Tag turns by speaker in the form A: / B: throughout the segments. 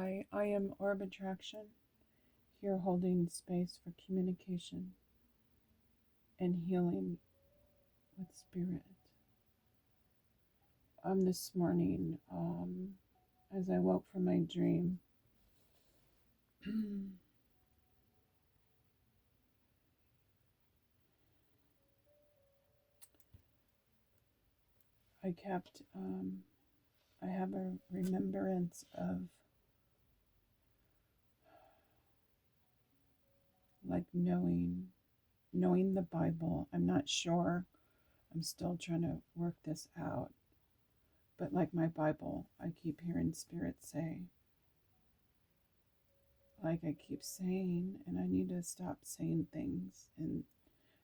A: Hi, I am OrbAttraction, here holding space for communication and healing with spirit. This morning, as I woke from my dream, I have a remembrance of like knowing the Bible. I'm not sure. I'm still trying to work this out. But like my Bible, I keep hearing Spirit say, like I keep saying, and I need to stop saying things, and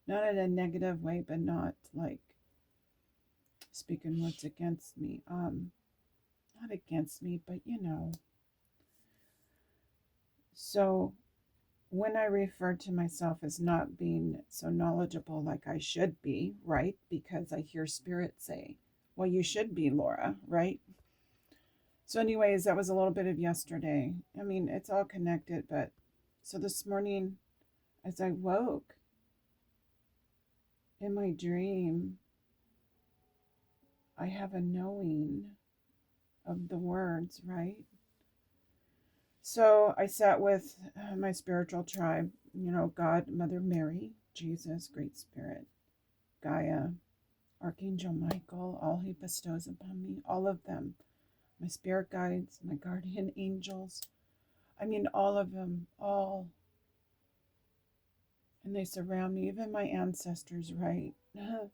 A: not in a negative way, but not like speaking words against me. Not against me, but So when I refer to myself as not being so knowledgeable like I should be, right? Because I hear Spirit say, well, you should be, Laura, right? So, anyways, that was a little bit of yesterday. I mean, it's all connected, but so this morning, as I woke in my dream, I have a knowing of the words, right? So I sat with my spiritual tribe, God, Mother Mary, Jesus, Great Spirit, Gaia, Archangel Michael, all he bestows upon me, all of them, my spirit guides, my guardian angels. I mean, all of them, all. And they surround me, even my ancestors, right? The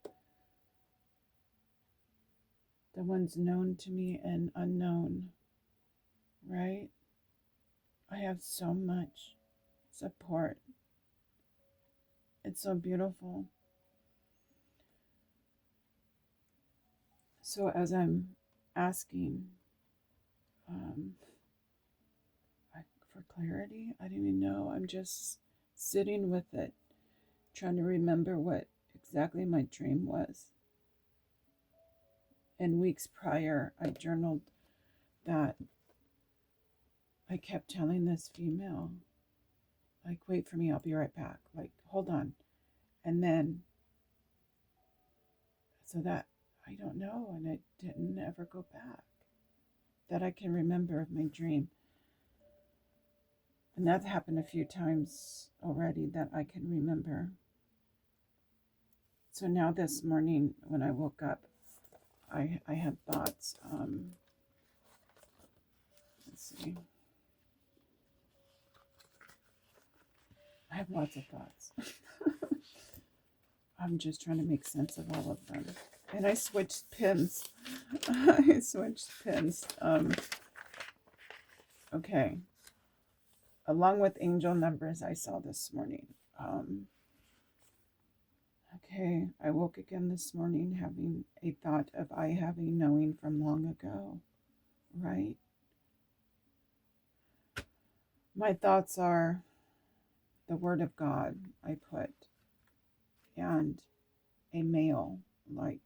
A: ones known to me and unknown, right? I have so much support. It's so beautiful. So as I'm asking for clarity, I don't even know. I'm just sitting with it, trying to remember what exactly my dream was. And weeks prior, I journaled that I kept telling this female, like, wait for me, I'll be right back. Like, hold on. And then, so that I don't know, and I didn't ever go back. That I can remember of my dream. And that's happened a few times already that I can remember. So now this morning when I woke up, I had thoughts. Let's see. I have lots of thoughts. I'm just trying to make sense of all of them. And I switched pins. Okay. Along with angel numbers I saw this morning. Okay, I woke again this morning having a thought of I having knowing from long ago, right? My thoughts are the Word of God I put, and a male, like,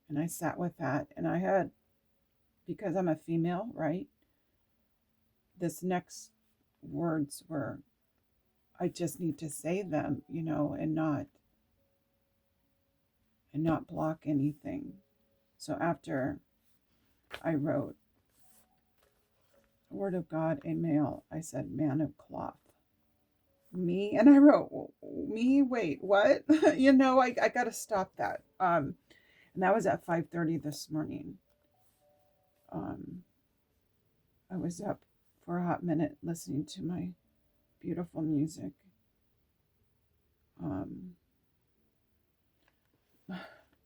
A: and I sat with that, and I had, because I'm a female, right? This next words were, I just need to say them, and not block anything. So after I wrote Word of God, a male, I said man of cloth. Me, and I wrote me, wait, what? I got to stop that. And that was at 5:30 this morning. I was up for a hot minute listening to my beautiful music.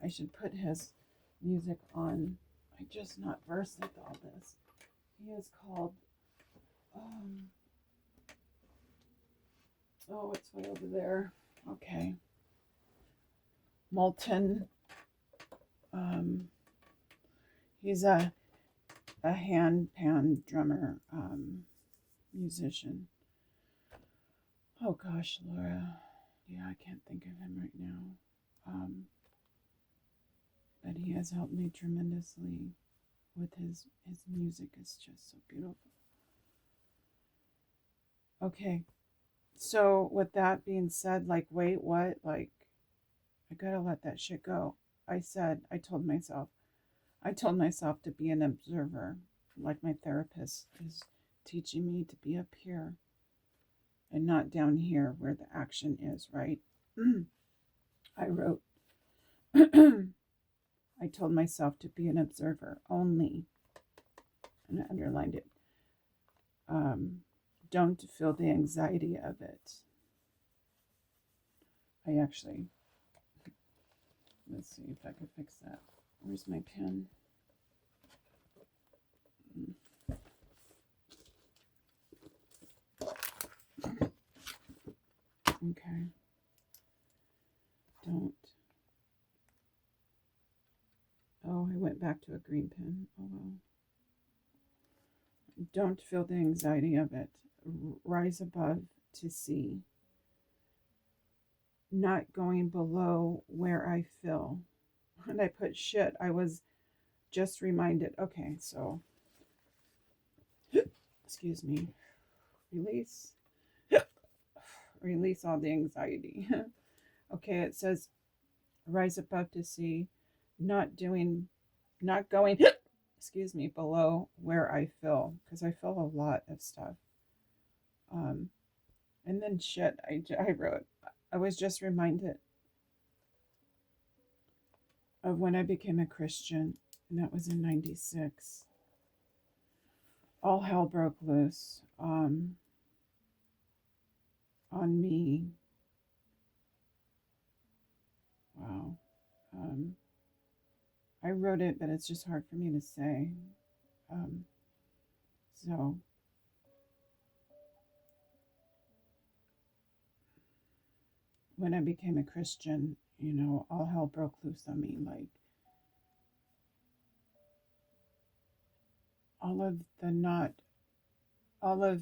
A: I should put his music on. I just not versed with all this. He is called it's way over there. Okay. Moulton. He's a hand pan drummer, musician. Oh gosh, Laura. Yeah, I can't think of him right now. But he has helped me tremendously with his music. Is just so beautiful. Okay. So with that being said, like, wait, what? Like, I gotta let that shit go. I told myself to be an observer, like my therapist is teaching me to be up here and not down here where the action is, right? I wrote, I told myself to be an observer only, and I underlined it. Don't feel the anxiety of it. I actually, let's see if I can fix that. Where's my pen? Okay. Don't. Oh, I went back to a green pen. Oh well. Don't feel the anxiety of it. Rise above to see. Not going below where I feel. And I put shit. I was just reminded. Okay, so, excuse me. Release. Release all the anxiety. Okay, it says rise above to see. Not going, excuse me, below where I feel. Because I feel a lot of stuff. And then shit, I wrote. I was just reminded of when I became a Christian, and that was in '96. All hell broke loose on me. Wow. I wrote it, but it's just hard for me to say. So, when I became a Christian, all hell broke loose on me. Like, all of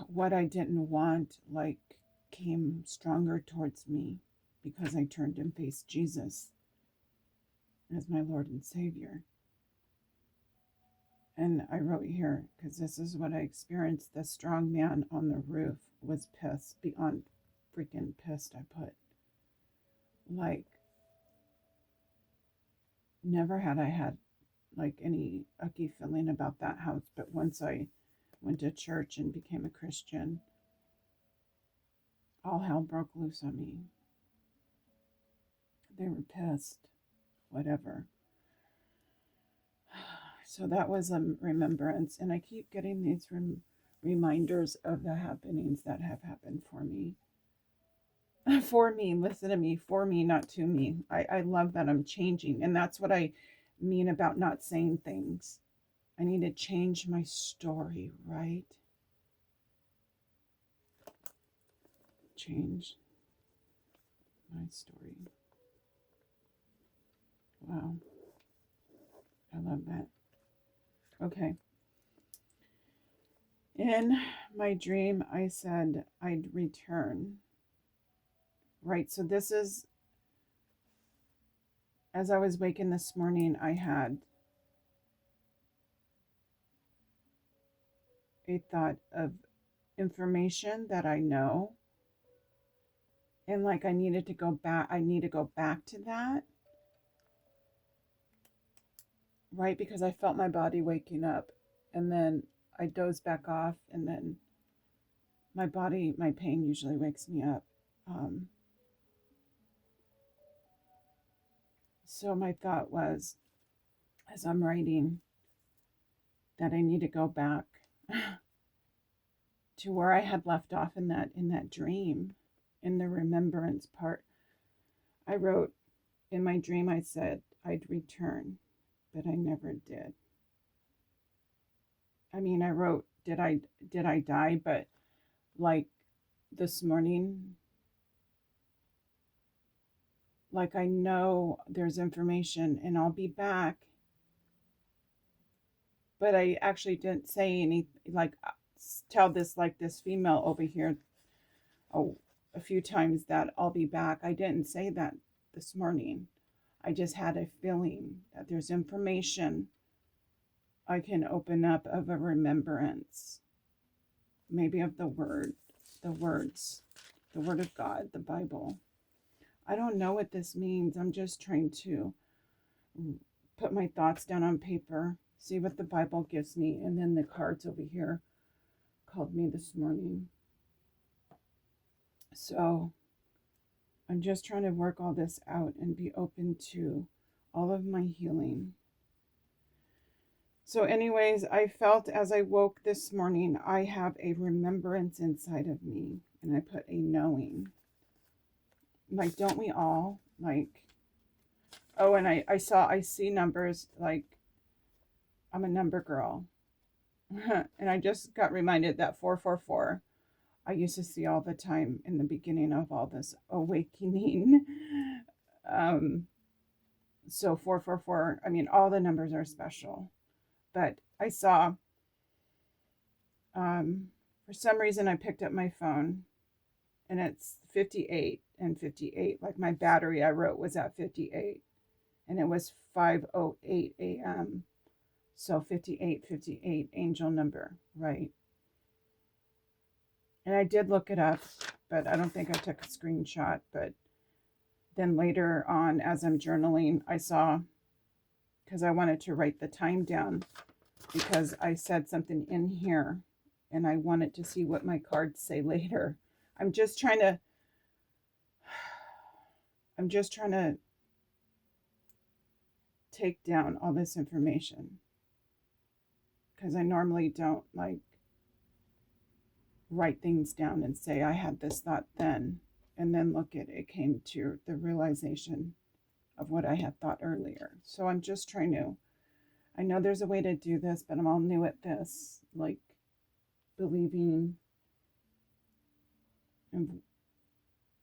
A: what I didn't want, like, came stronger towards me because I turned and faced Jesus as my Lord and Savior. And I wrote here, because this is what I experienced. The strong man on the roof was pissed, beyond freaking pissed, I put. Like, never had I had, like, any ucky feeling about that house. But once I went to church and became a Christian, all hell broke loose on me. They were pissed, whatever. So that was a remembrance. And I keep getting these reminders of the happenings that have happened for me. For me, listen to me, for me, not to me. I love that I'm changing. And that's what I mean about not saying things. I need to change my story, right? Change my story. Wow. I love that. Okay. In my dream, I said I'd return. Right. So this is, as I was waking this morning, I had a thought of information that I know. And like I need to go back to that. Right? Because I felt my body waking up, and then I doze back off, and then my pain usually wakes me up. So my thought was, as I'm writing, that I need to go back to where I had left off in that dream, in the remembrance part. I wrote, in my dream, I said I'd return, but I never did. I mean, I wrote, did I die? But like this morning, like I know there's information and I'll be back. But I actually didn't say any, like, tell this, like, this female over here, a few times that I'll be back. I didn't say that this morning. I just had a feeling that there's information I can open up of a remembrance. maybe of the words, the word of God, the Bible. I don't know what this means. I'm just trying to put my thoughts down on paper, see what the Bible gives me, and then the cards over here called me this morning. So I'm just trying to work all this out and be open to all of my healing. So anyways, I felt as I woke this morning, I have a remembrance inside of me, and I put a knowing. Like, don't we all? Like, oh, and I see numbers, like, I'm a number girl. And I just got reminded that 444, I used to see all the time in the beginning of all this awakening. So 444, I mean, all the numbers are special. But I saw, for some reason, I picked up my phone, and it's 58 and 58. Like, my battery I wrote was at 58, and it was 5:08 a.m. So 58, 58, angel number, right? And I did look it up, but I don't think I took a screenshot. But then later on, as I'm journaling, I saw, because I wanted to write the time down, because I said something in here, and I wanted to see what my cards say later. I'm just trying to take down all this information, because I normally don't like write things down and say I had this thought then, and then look at it came to the realization of what I had thought earlier. So I'm just trying to, I know there's a way to do this, but I'm all new at this, like believing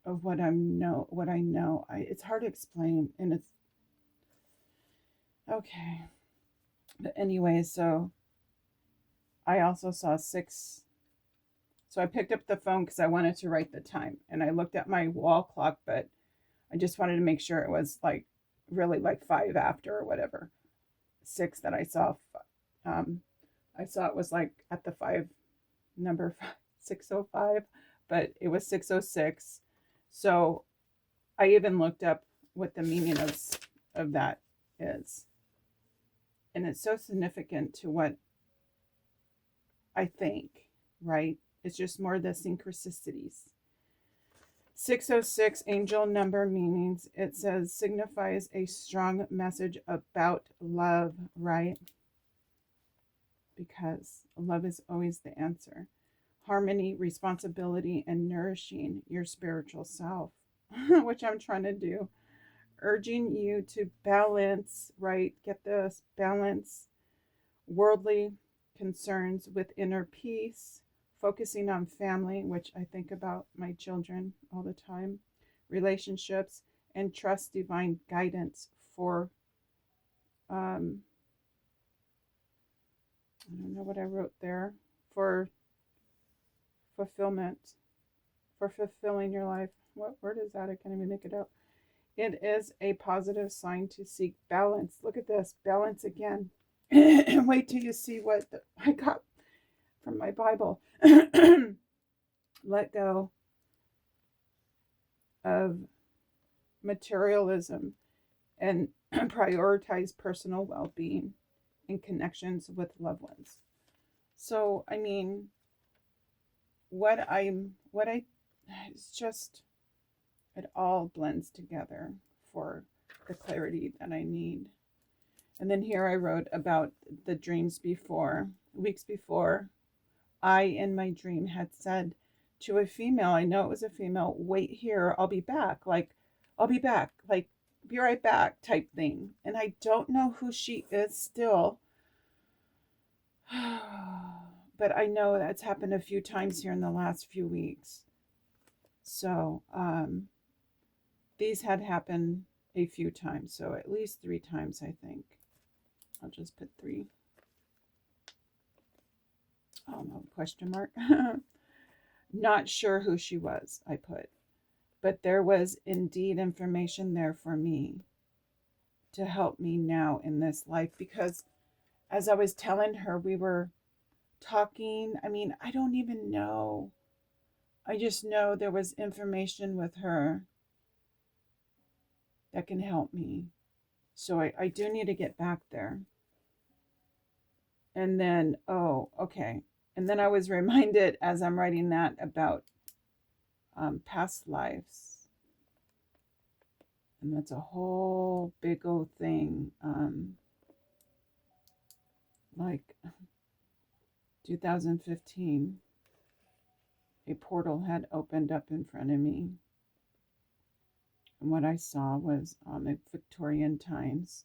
A: of what I know. It's hard to explain, and it's okay. But anyway, so I also saw 6. So I picked up the phone because I wanted to write the time, and I looked at my wall clock, but I just wanted to make sure it was like really like 5 after or whatever. 6 that I saw. I saw it was like at the 5 number 605, but it was 606. So I even looked up what the meaning of that is. And it's so significant to what I think, right? It's just more the synchronicities. 606 angel number meanings. It says signifies a strong message about love, right? Because love is always the answer. Harmony, responsibility, and nourishing your spiritual self, which I'm trying to do. Urging you to balance, right? Get this, balance worldly concerns with inner peace, focusing on family, which I think about my children all the time, relationships, and trust divine guidance for, I don't know what I wrote there, for fulfillment, for fulfilling your life. What word is that? I can't even make it out. It is a positive sign to seek balance. Look at this, balance again. Wait till you see what I got from my Bible. Let go of materialism and prioritize personal well-being and connections with loved ones. So, I mean, it's just, it all blends together for the clarity that I need. And then here I wrote about the dreams before, weeks before. I, in my dream, had said to a female, I know it was a female, wait here, I'll be back. Like, I'll be back. Like, be right back type thing. And I don't know who she is still. But I know that's happened a few times here in the last few weeks. So, these had happened a few times. So at least 3 times, I think. I'll just put 3. Oh no, question mark. Not sure who she was, I put. But there was indeed information there for me to help me now in this life. Because as I was telling her, we were talking. I mean, I don't even know. I just know there was information with her that can help me. So I do need to get back there. And then, oh, okay. And then I was reminded as I'm writing that about past lives. And that's a whole big old thing. Like 2015, a portal had opened up in front of me. And what I saw was in Victorian times,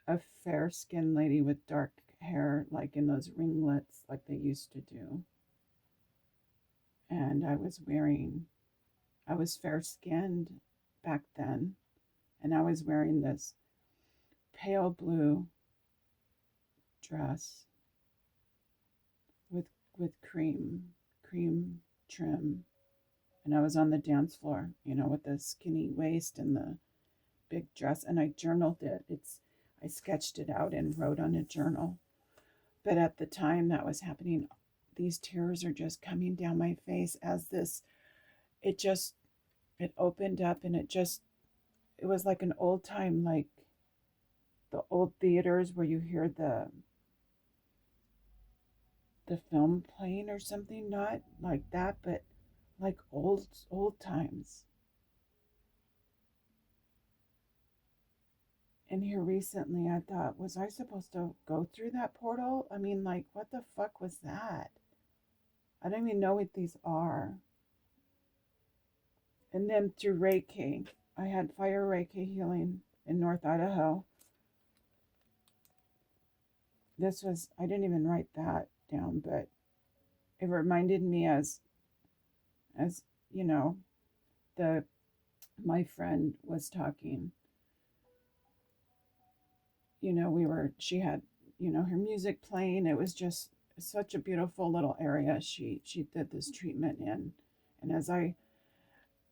A: a fair-skinned lady with dark hair, like in those ringlets like they used to do. And I was fair-skinned back then, and I was wearing this pale blue dress with cream trim, and I was on the dance floor, with the skinny waist and the big dress, and I journaled it. I sketched it out and wrote on a journal. But at the time that was happening, these tears are just coming down my face as it opened up, and it was like an old time, like the old theaters where you hear the film playing or something, not like that, but like old times. And here recently I thought, was I supposed to go through that portal? I mean, like, what the fuck was that? I don't even know what these are. And then through Reiki, I had fire Reiki healing in North Idaho. I didn't even write that down, but it reminded me as my friend was talking, she had, her music playing. It was just such a beautiful little area she did this treatment in. And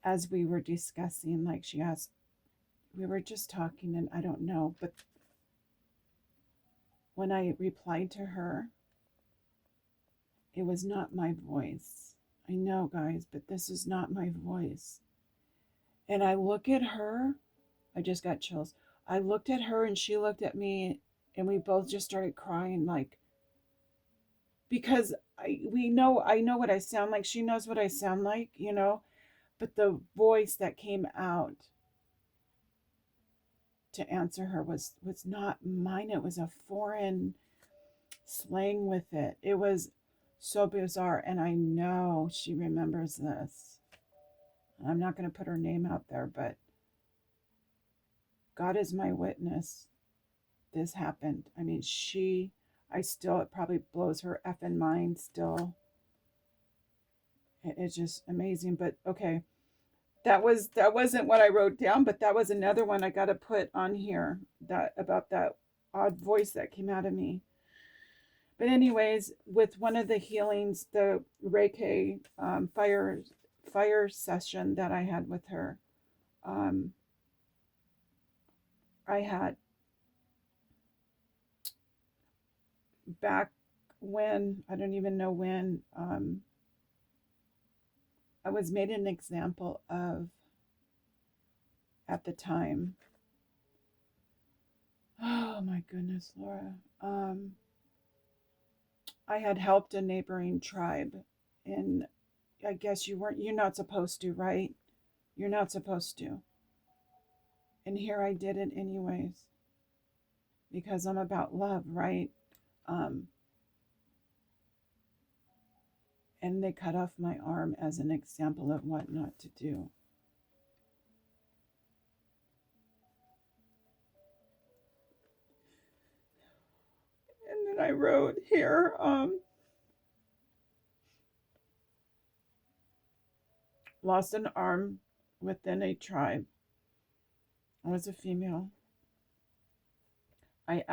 A: as we were discussing, like she asked, we were just talking, and I don't know, but when I replied to her, it was not my voice. I know, guys, but this is not my voice. And I look at her, I just got chills. I looked at her and she looked at me, and we both just started crying, like, because I know what I sound like. She knows what I sound like, but the voice that came out to answer her was not mine. It was a foreign slang with it. It was so bizarre, and I know she remembers this. I'm not going to put her name out there, but God is my witness. This happened. I mean, it probably blows her effing mind still. It's just amazing. But okay, that wasn't what I wrote down, but that was another one I got to put on here, about that odd voice that came out of me. But anyways, with one of the healings, the Reiki fire session that I had with her, I had, back when, I don't even know when, I was made an example of at the time. Oh my goodness, Laura. I had helped a neighboring tribe, and I guess you're not supposed to, right? You're not supposed to. And here I did it anyways, because I'm about love, right? And they cut off my arm as an example of what not to do. And then I wrote here, lost an arm within a tribe. I was a female. I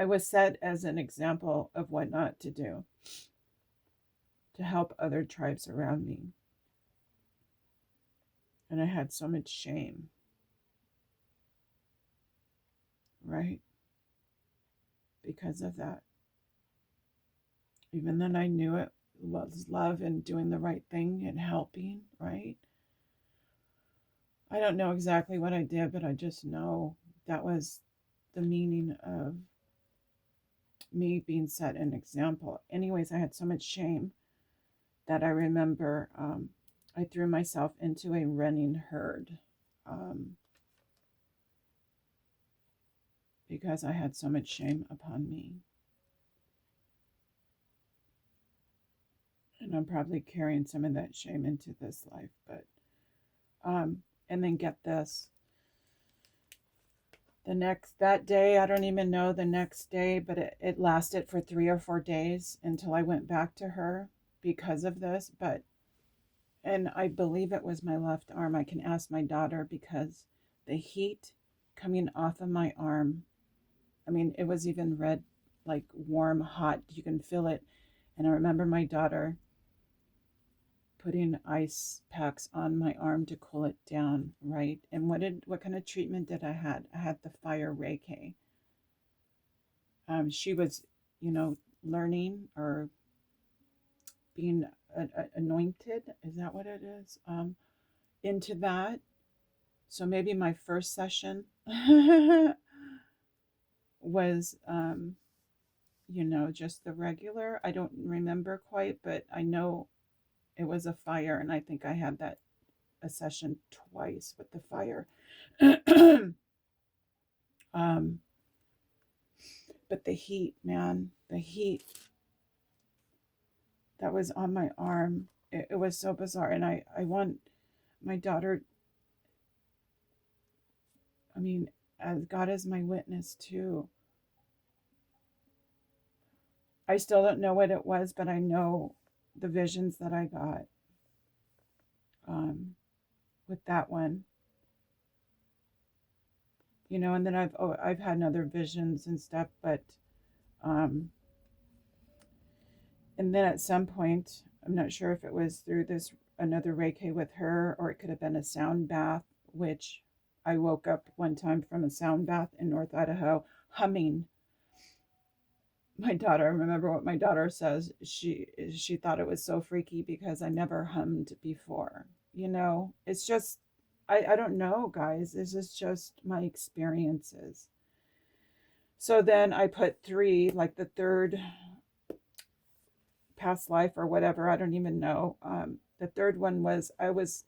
A: was set as an example of what not to do to help other tribes around me. And I had so much shame, right? Because of that. even then I knew it was love and doing the right thing and helping, right? I don't know exactly what I did, but I just know that was the meaning of me being set an example. Anyways, I had so much shame that I remember I threw myself into a running herd um, because I had so much shame upon me. And I'm probably carrying some of that shame into this life. But, and then get this. That day, I don't even know the next day, but it lasted for 3 or 4 days until I went back to her because of this. And I believe it was my left arm. I can ask my daughter because the heat coming off of my arm, I mean, it was even red, like warm, hot. You can feel it. And I remember my daughter putting ice packs on my arm to cool it down, right? And what kind of treatment did I had? I had the fire Reiki. She was, learning or being anointed. Is that what it is? Into that. So maybe my first session was, just the regular. I don't remember quite, but I know it was a fire, and I think I had a session twice with the fire. um, but the heat, man, the heat that was on my arm, it was so bizarre. And I want my daughter, I mean, as God is my witness too. I still don't know what it was, but I know the visions that I got with that one. And then I've had other visions and stuff, but um, and then at some point, I'm not sure if it was through this another Reiki with her, or it could have been a sound bath, which I woke up one time from a sound bath in North Idaho humming. My daughter, I remember what my daughter says. She thought it was so freaky because I never hummed before. It's just I don't know, guys. This is just my experiences. So then I put 3, like the third past life or whatever. I don't even know. The third one was I was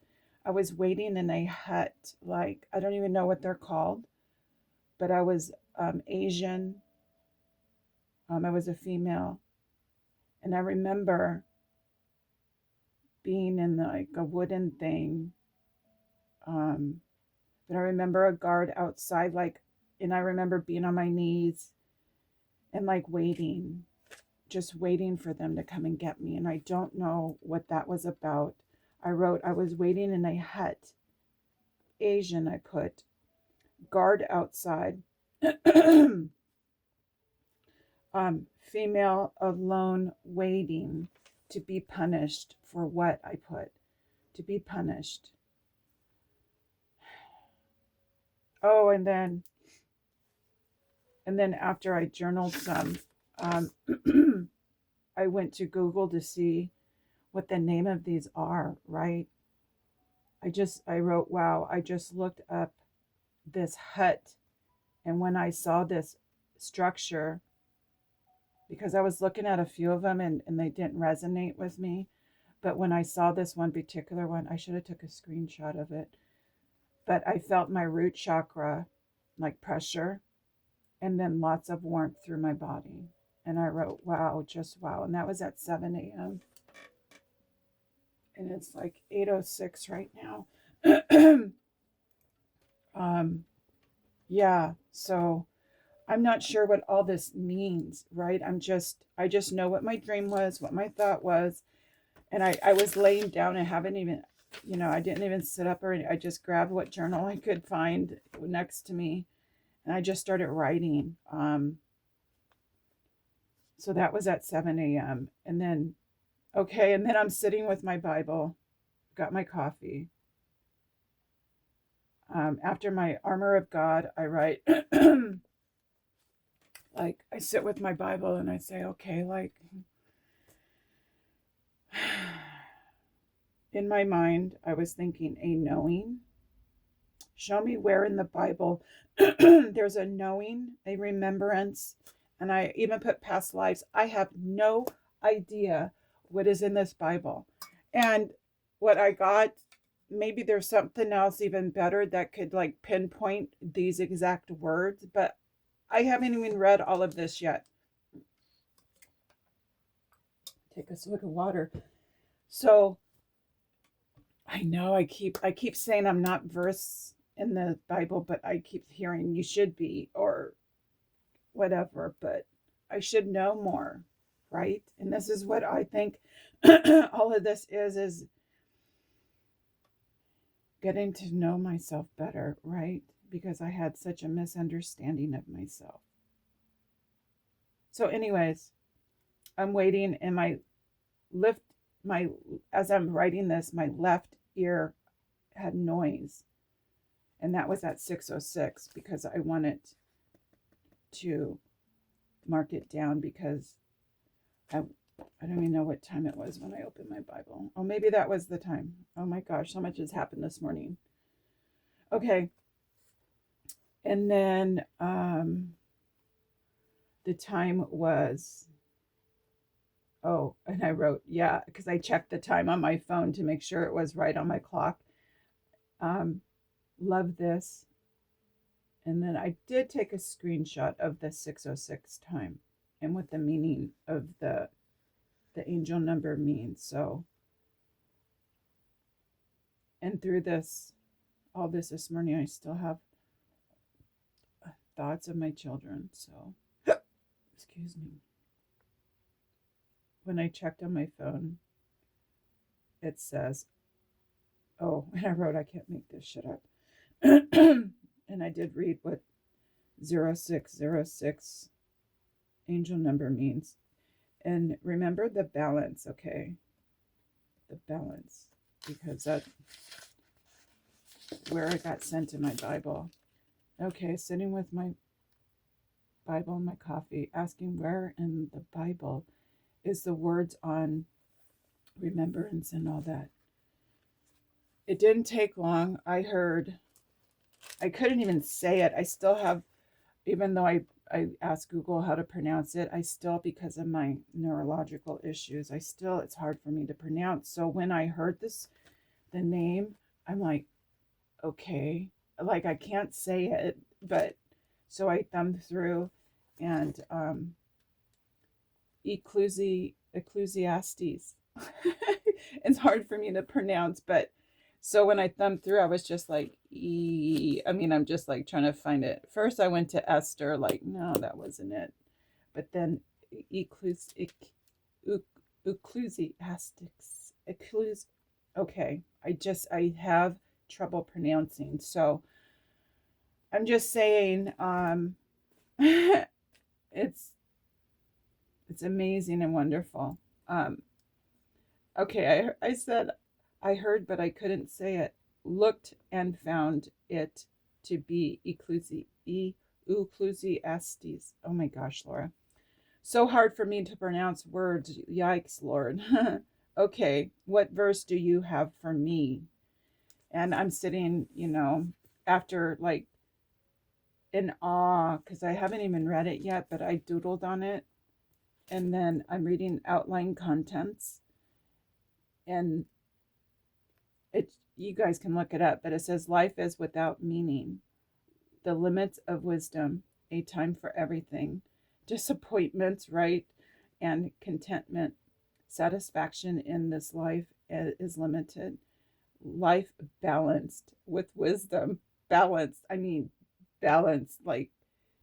A: waiting in a hut. Like I don't even know what they're called, but I was Asian. I was a female, and I remember being in like a wooden thing. Um, but I remember a guard outside, and I remember being on my knees and like waiting, just waiting for them to come and get me. And I don't know what that was about. I wrote, I was waiting in a hut. Asian, I put, guard outside. Female alone waiting to be punished for what I put. To be punished. Oh, and then after I journaled some, I went to Google to see what the name of these are, right? I wrote, wow, I just looked up this hut. And when I saw this structure, because I was looking at a few of them and they didn't resonate with me. But when I saw this one particular one, I should have took a screenshot of it. But I felt my root chakra, like pressure, and then lots of warmth through my body. And I wrote, wow, just wow. And that was at 7 a.m. And it's like 8:06 right now. Yeah, so I'm not sure what all this means, right? I just know what my dream was, what my thought was. And I was laying down and haven't even, I didn't even sit up or anything. I just grabbed what journal I could find next to me. And I just started writing. So that was at 7 a.m. And then I'm sitting with my Bible, got my coffee. After my armor of God, I write, like I sit with my Bible and I say, okay, like in my mind, I was thinking a knowing. Show me where in the Bible there's a knowing, a remembrance, and I even put past lives. I have no idea what is in this Bible. And what I got, maybe there's something else even better that could like pinpoint these exact words, but I haven't even read all of this yet. Take a swig of water. So I know I keep saying I'm not versed in the Bible, but I keep hearing you should be or whatever, but I should know more, right? And this is what I think all of this is getting to know myself better, right? Because I had such a misunderstanding of myself. So anyways, I'm waiting and lift my as I'm writing this, my left ear had noise. And that was at 6:06 because I wanted to mark it down because I don't even know what time it was when I opened my Bible. Oh, maybe that was the time. Oh my gosh, so much has happened this morning. Okay. And then the time was, oh, and I wrote, yeah, because I checked the time on my phone to make sure it was right on my clock. Love this. And then I did take a screenshot of the 6:06 time and what the meaning of the angel number means. So, and through all this morning, I still have thoughts of my children. So, excuse me. When I checked on my phone, it says, oh, and I wrote, I can't make this shit up. And I did read what 0606 angel number means. And remember the balance, okay? The balance, because that's where I got sent in my Bible. Okay, sitting with my Bible and my coffee, asking where in the Bible is the words on remembrance and all that. It didn't take long. I couldn't even say it. I still have, even though I asked Google how to pronounce it, I still, because of my neurological issues, it's hard for me to pronounce. So when I heard the name, I'm like, okay, like I can't say it, but so I thumbed through and Ecclesiastes. It's hard for me to pronounce, but so when I thumbed through, I was just like, I'm just like trying to find it. First, I went to Esther, like, no, that wasn't it. But then Ecclesiastes. Okay, I have trouble pronouncing. So I'm just saying, it's amazing and wonderful. Okay, I said I heard, but I couldn't say it. Looked and found it to be Ecclesiastes. Oh my gosh, Laura. So hard for me to pronounce words. Yikes, Lord. Okay, what verse do you have for me? And I'm sitting, after like in awe, because I haven't even read it yet, but I doodled on it. And then I'm reading outline contents. And you guys can look it up, but it says life is without meaning, the limits of wisdom, a time for everything, disappointments, right, and contentment, satisfaction in this life is limited, life balanced with wisdom, balanced, balanced, like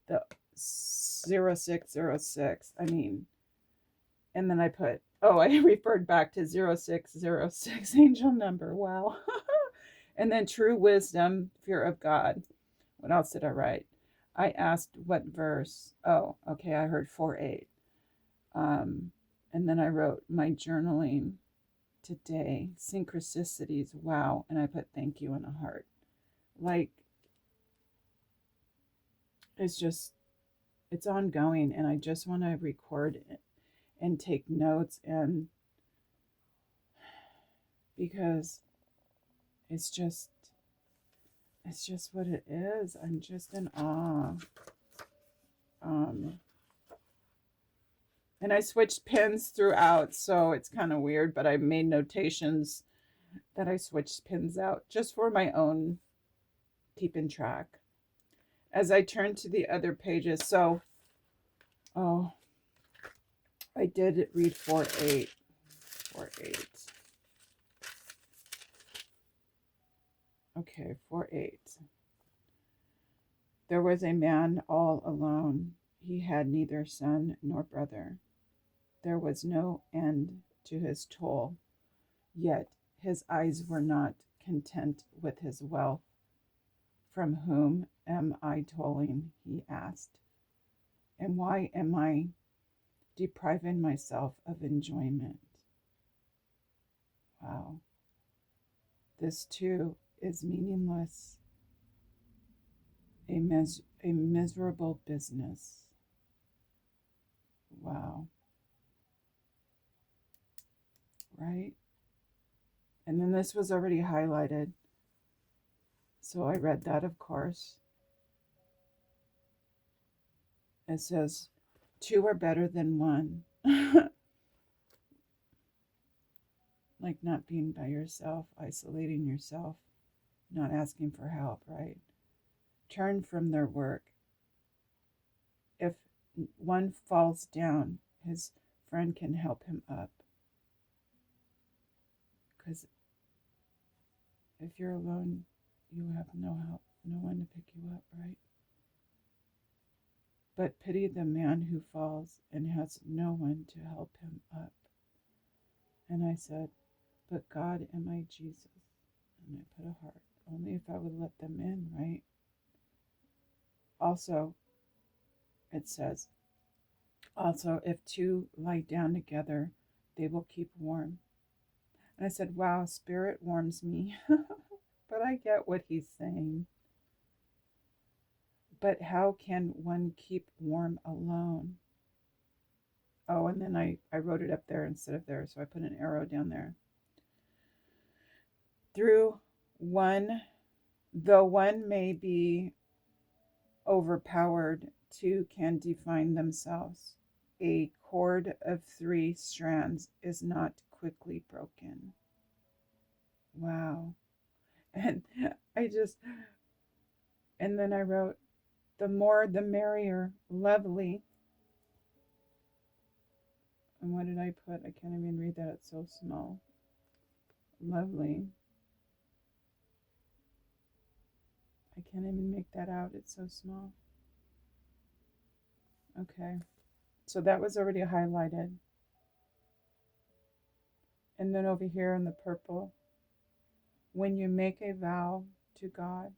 A: the 0606, and then I put, oh, I referred back to 0606 angel number. Wow. And then true wisdom, fear of God. What else did I write? I asked what verse. Oh, okay. I heard 4:8. And then I wrote my journaling today, synchronicities. Wow. And I put thank you in a heart. Like, it's ongoing. And I just want to record it and take notes and because it's just what it is. I'm just in awe. And I switched pins throughout, so it's kind of weird, but I made notations that I switched pins out just for my own keeping track. As I turn to the other pages, so, oh, I did read 4:8. 4:8. Okay, 4:8. There was a man all alone. He had neither son nor brother. There was no end to his toil, yet his eyes were not content with his wealth. From whom am I toiling? He asked. And why am I depriving myself of enjoyment? Wow. This too is meaningless, a miserable business. Wow. Right? And then this was already highlighted. So I read that, of course. It says, two are better than one. Like not being by yourself, isolating yourself, not asking for help, right? Turn from their work. If one falls down, his friend can help him up. Because if you're alone, you have no help, no one to pick you up, right? But pity the man who falls and has no one to help him up. And I said, but God and my Jesus. And I put a heart. Only if I would let them in, right? Also, it says, also, if two lie down together, they will keep warm. And I said, wow, spirit warms me. But I get what he's saying. But how can one keep warm alone? Oh, and then I wrote it up there instead of there, so I put an arrow down there. Through one, though one may be overpowered, two can define themselves. A cord of 3 strands is not quickly broken. Wow. And and then I wrote, the more the merrier, lovely. And what did I put? I can't even read that, it's so small. Lovely. I can't even make that out, it's so small. Okay, so that was already highlighted. And then over here in the purple, when you make a vow to God.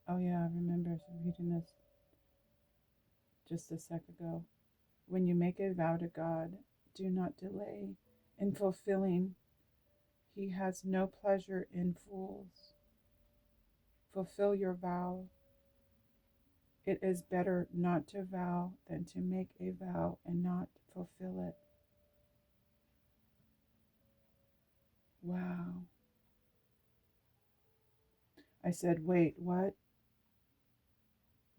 A: Oh yeah, I remember reading this just a sec ago. When you make a vow to God, do not delay in fulfilling. He has no pleasure in fools. Fulfill your vow. It is better not to vow than to make a vow and not fulfill it. Wow. I said, wait, what?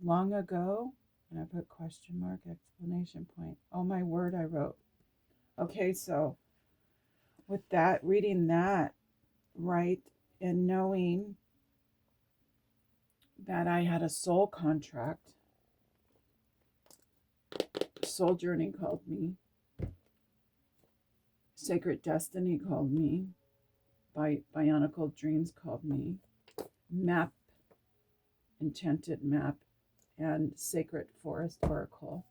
A: Long ago? And I put question mark, exclamation point. Oh my word, I wrote. Okay, so with that, reading that, right, and knowing that I had a soul contract, Soul Journey called me, Sacred Destiny called me, Bionicle Dreams called me, Map, Enchanted Map, and Sacred Forest Oracle.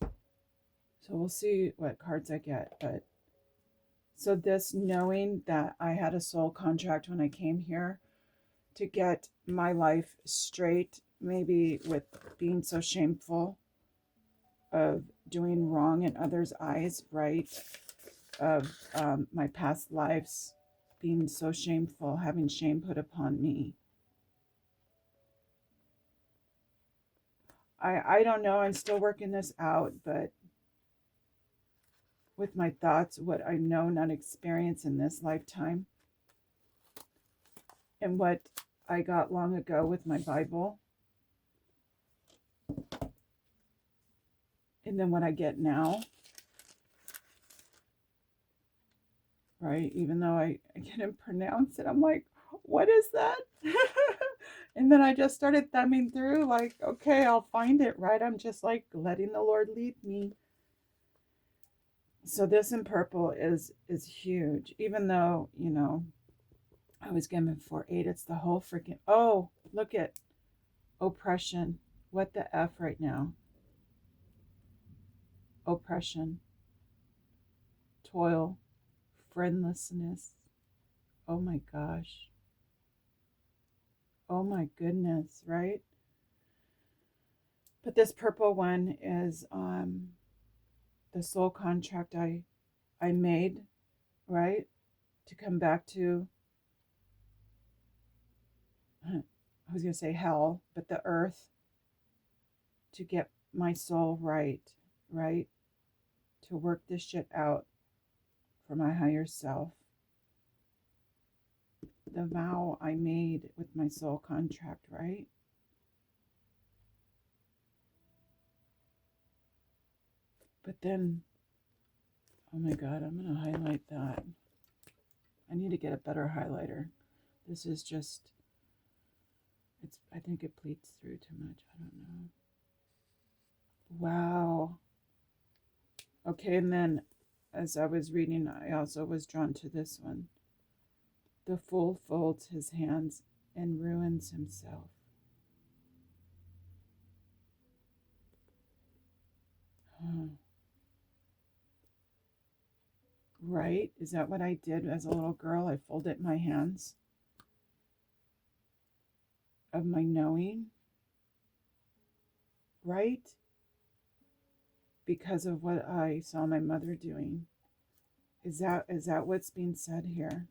A: So we'll see what cards I get. But so this knowing that I had a soul contract when I came here to get my life straight, maybe with being so shameful of doing wrong in others' eyes, right? Of my past lives being so shameful, having shame put upon me. I don't know, I'm still working this out, but with my thoughts, what I know not experience in this lifetime, and what I got long ago with my Bible, and then what I get now, right? Even though I can't pronounce it, I'm like, what is that? And then I just started thumbing through, like, okay, I'll find it, right? I'm just like letting the Lord lead me. So this in purple is huge, even though, you know, I was given 4-8. It's the whole freaking, oh, look at oppression. What the F right now? Oppression, toil, friendlessness. Oh my gosh. Oh my goodness, right? But this purple one is the soul contract I made, right? To come back to, I was going to say hell, but the earth, to get my soul right, right? To work this shit out for my higher self. The vow I made with my soul contract, right? But then, oh my God, I'm going to highlight that. I need to get a better highlighter. This is just, I think it pleats through too much. I don't know. Wow. Okay, and then as I was reading, I also was drawn to this one. The fool folds his hands and ruins himself. Huh. Right? Is that what I did as a little girl? I folded my hands of my knowing, right? Because of what I saw my mother doing. Is that what's being said here?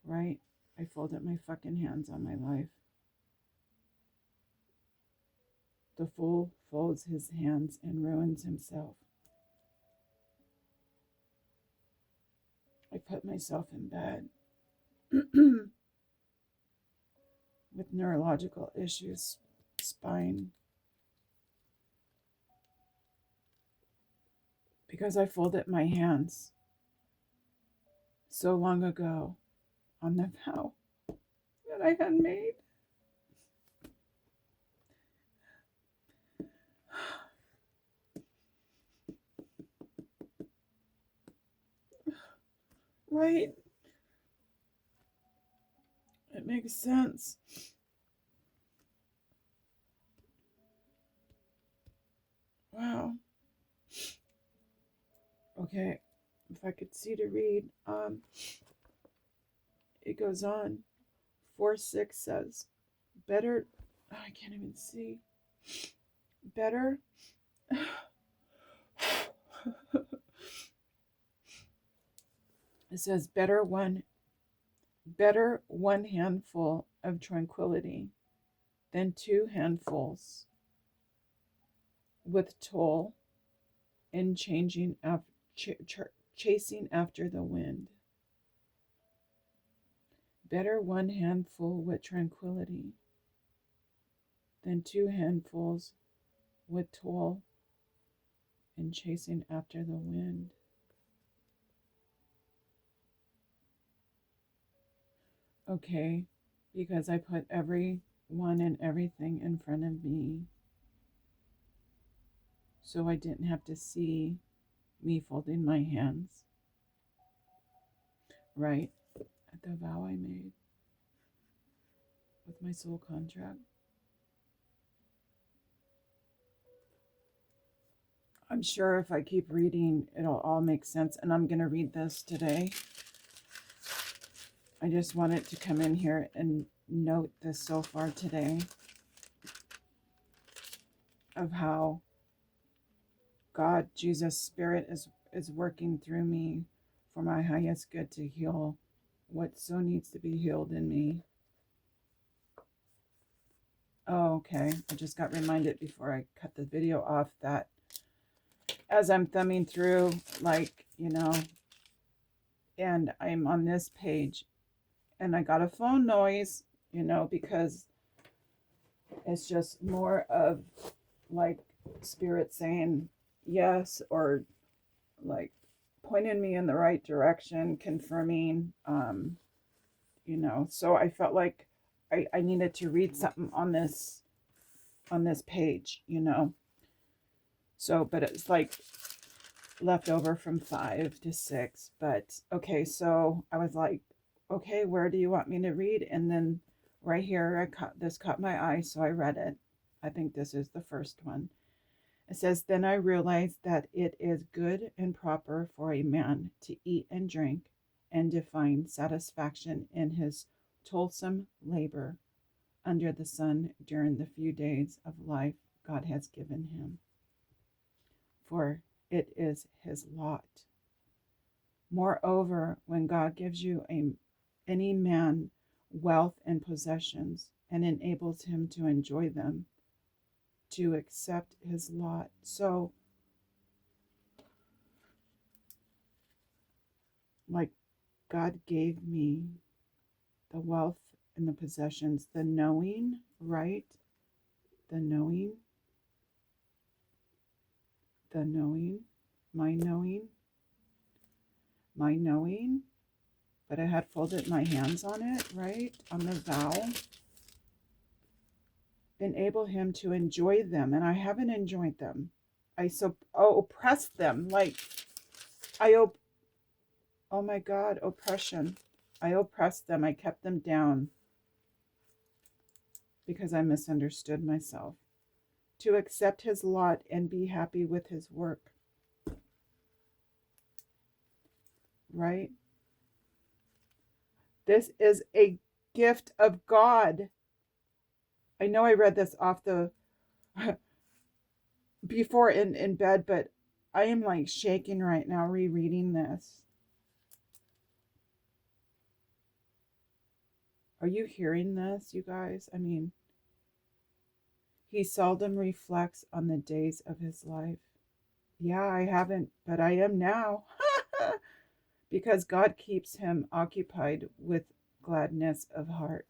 A: Right? I folded my fucking hands on my life. The fool folds his hands and ruins himself. I put myself in bed with neurological issues, spine, because I folded my hands so long ago on the vow that I had made. Right? It makes sense. Wow. Okay, if I could see to read, it goes on. 4-6 says, better, I can't even see. Better. It says, better one handful of tranquility than 2 handfuls with toil and chasing after the wind. Better 1 handful with tranquility than 2 handfuls with toil and chasing after the wind. Okay, because I put everyone and everything in front of me, so I didn't have to see me folding my hands, right? At the vow I made with my soul contract. I'm sure if I keep reading, it'll all make sense, and I'm going to read this today. I just wanted to come in here and note this so far today of how God, Jesus, Spirit is working through me for my highest good to heal what so needs to be healed in me. Oh, okay. I just got reminded before I cut the video off that as I'm thumbing through, like, and I'm on this page, and I got a phone noise, because it's just more of like spirit saying yes, or like pointing me in the right direction, confirming, so I felt like I needed to read something on this page, so, but it's like left over from 5 to 6. But okay, so I was like, okay, where do you want me to read? And then right here, this caught my eye, so I read it. I think this is the first one. It says, "Then I realized that it is good and proper for a man to eat and drink and to find satisfaction in his toilsome labor under the sun during the few days of life God has given him. For it is his lot. Moreover, when God gives any man wealth and possessions and enables him to enjoy them, to accept his lot." So, like, God gave me the wealth and the possessions, the knowing, right? The knowing, my knowing, but I had folded my hands on it, right? On the vow. Enable him to enjoy them, and I haven't enjoyed them. I oppressed them, like oh my God, oppression. I oppressed them. I kept them down because I misunderstood myself. To accept his lot and be happy with his work. Right? This is a gift of God. I know I read this off the before in bed, but I am like shaking right now rereading this. Are you hearing this, you guys? I mean, he seldom reflects on the days of his life. Yeah, I haven't, but I am now. Because God keeps him occupied with gladness of heart.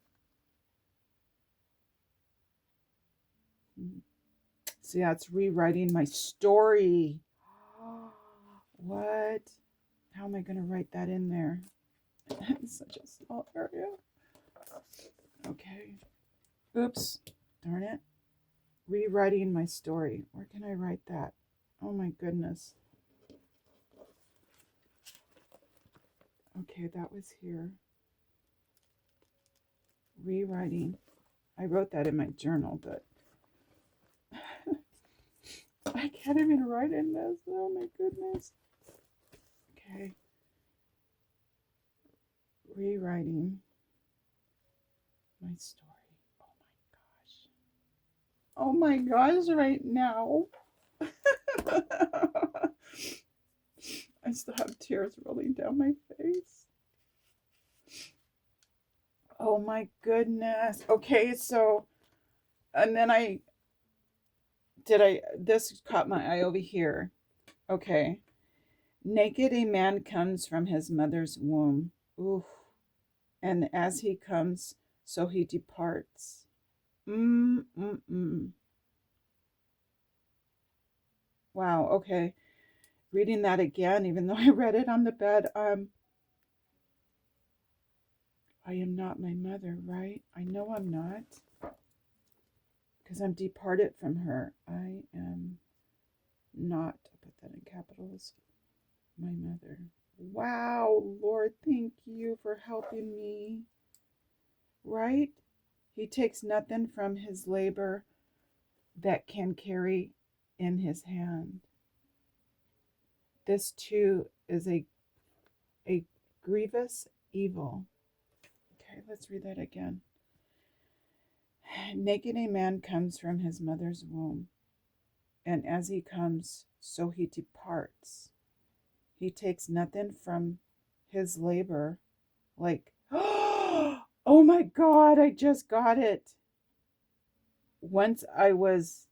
A: So yeah, it's rewriting my story. What? How am I going to write that in there? It's such a small area. Okay. Oops. Darn it. Rewriting my story. Where can I write that? Oh my goodness. Okay, that was here. Rewriting. I wrote that in my journal, but I can't even write in this. Oh my goodness. Okay. Rewriting my story. Oh my gosh, right now. I still have tears rolling down my face. Oh my goodness. Okay, so, and then this caught my eye over here. Okay. Naked a man comes from his mother's womb. Oof. And as he comes, so he departs. Wow, okay. Reading that again, even though I read it on the bed. I am not my mother, right? I know I'm not. Because I'm departed from her. I am not, I'll put that in capitals, my mother. Wow, Lord, thank you for helping me. Right? He takes nothing from his labor that can carry in his hand. This too is a grievous evil. Okay, let's read that again. Naked a man comes from his mother's womb, and as he comes, so he departs. He takes nothing from his labor, like, oh my God, I just got it. Once I was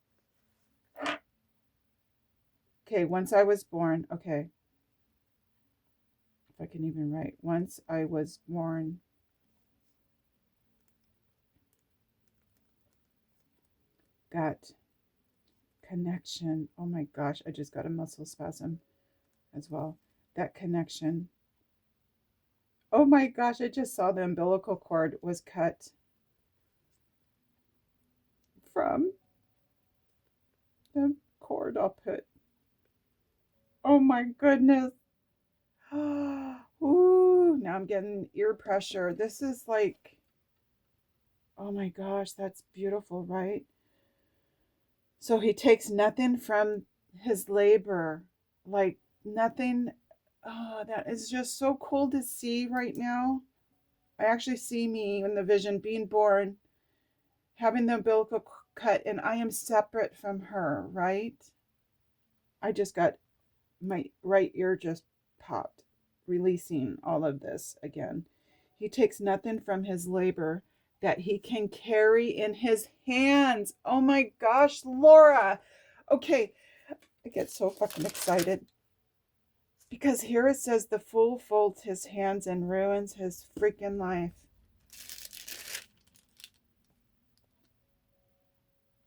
A: Okay, once I was born. Okay, if I can even write. Once I was born, that connection. Oh my gosh, I just got a muscle spasm as well. That connection. Oh my gosh, I just saw the umbilical cord was cut from the cord I'll put. Oh my goodness. Ooh, now I'm getting ear pressure. This is like, oh my gosh, that's beautiful, right? So he takes nothing from his labor, like nothing. Oh, that is just so cool to see right now. I actually see me in the vision being born, having the umbilical cut, and I am separate from her, right? I just got my right ear just popped, releasing all of this again. He takes nothing from his labor that he can carry in his hands. Oh my gosh, Laura. Okay, I get so fucking excited. Because here it says the fool folds his hands and ruins his freaking life.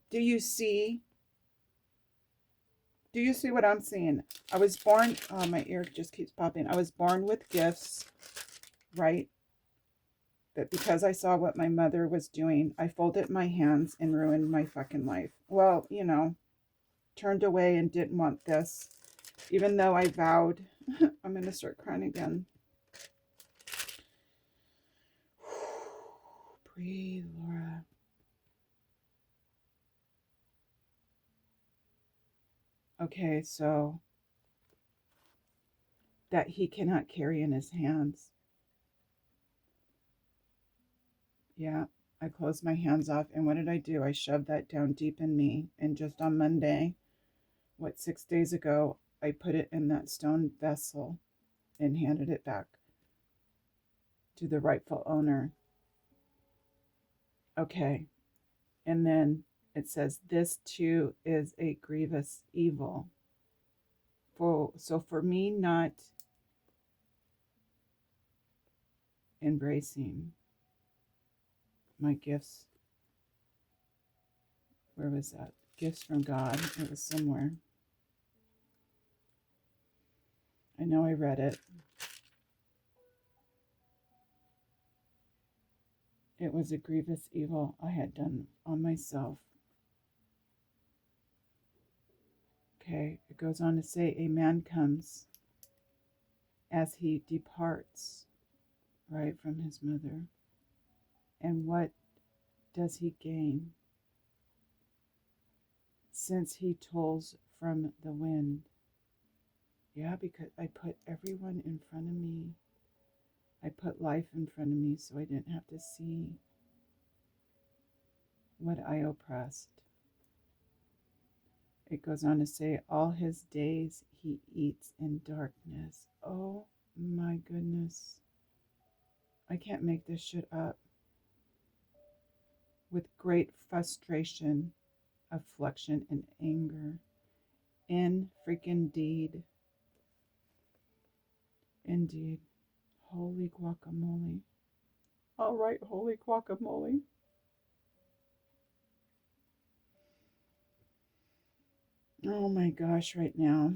A: Do you see? Do you see what I'm seeing? I was born, oh, my ear just keeps popping. I was born with gifts, right? But because I saw what my mother was doing, I folded my hands and ruined my fucking life. Well, you know, turned away and didn't want this, even though I vowed. I'm going to start crying again. Breathe, Laura. Okay, so that he cannot carry in his hands. Yeah, I closed my hands off, and what did I do? I shoved that down deep in me, and just on Monday, 6 days ago, I put it in that stone vessel and handed it back to the rightful owner. Okay, and then it says, this too is a grievous evil. So for me not embracing my gifts, where was that? Gifts from God. It was somewhere. I know I read it. It was a grievous evil I had done on myself. Okay, it goes on to say, a man comes as he departs, right, from his mother. And what does he gain? Since he tolls from the wind. Yeah, because I put everyone in front of me. I put life in front of me so I didn't have to see what I oppressed. It goes on to say, all his days he eats in darkness. Oh my goodness. I can't make this shit up. With great frustration, affliction, and anger. In freaking deed. Indeed. Holy guacamole. All right, holy guacamole. Oh my gosh, right now.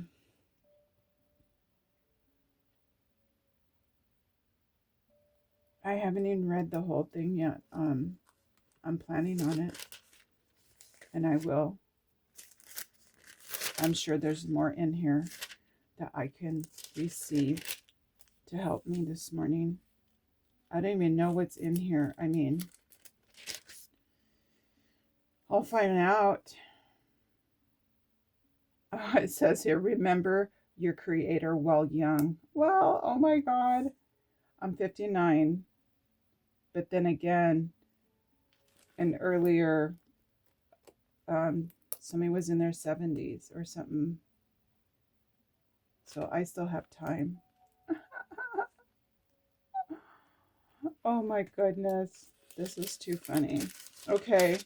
A: I haven't even read the whole thing yet. I'm planning on it, and I will. I'm sure there's more in here that I can receive to help me this morning. I don't even know what's in here. I mean, I'll find out. It says here, remember your creator while young. Well, oh my God. I'm 59. But then again, an earlier, somebody was in their 70s or something. So I still have time. Oh my goodness. This is too funny. Okay.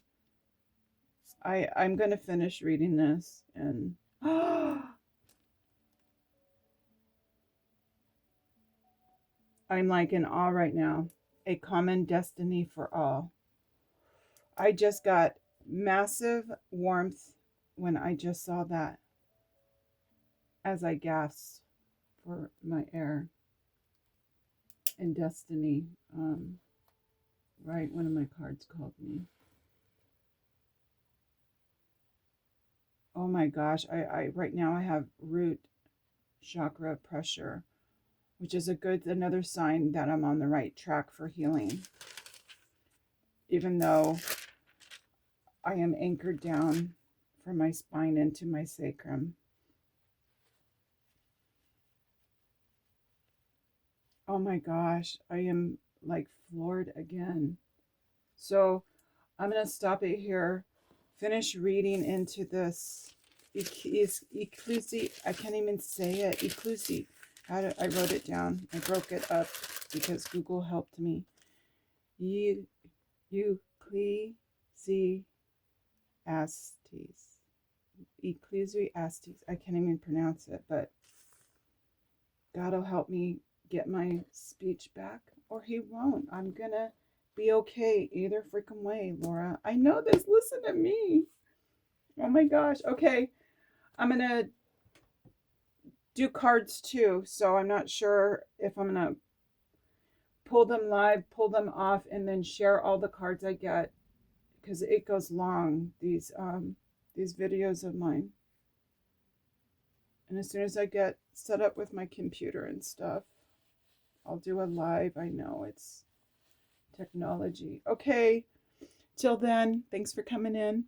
A: I'm going to finish reading this. And I'm like in awe right now. A common destiny for all. I just got massive warmth when I just saw that as I gasped for my air. And destiny. Right, one of my cards called me. Oh my gosh, I right now I have root chakra pressure, which is another sign that I'm on the right track for healing. Even though I am anchored down from my spine into my sacrum. Oh my gosh, I am like floored again. So I'm going to stop it here, finish reading into this Ecclesiastes. I can't even say it. Ecclesiastes. I wrote it down. I broke it up because Google helped me. Ecclesiastes. Ecclesiastes. I can't even pronounce it, but God will help me get my speech back, or He won't. I'm gonna be okay either freaking way, Laura. I know this. Listen to me. Oh my gosh. Okay. I'm gonna do cards too, so I'm not sure if I'm gonna pull them live, pull them off, and then share all the cards I get, because it goes long, these videos of mine. And as soon as I get set up with my computer and stuff, I'll do a live. I know it's technology. Okay, till then, thanks for coming in.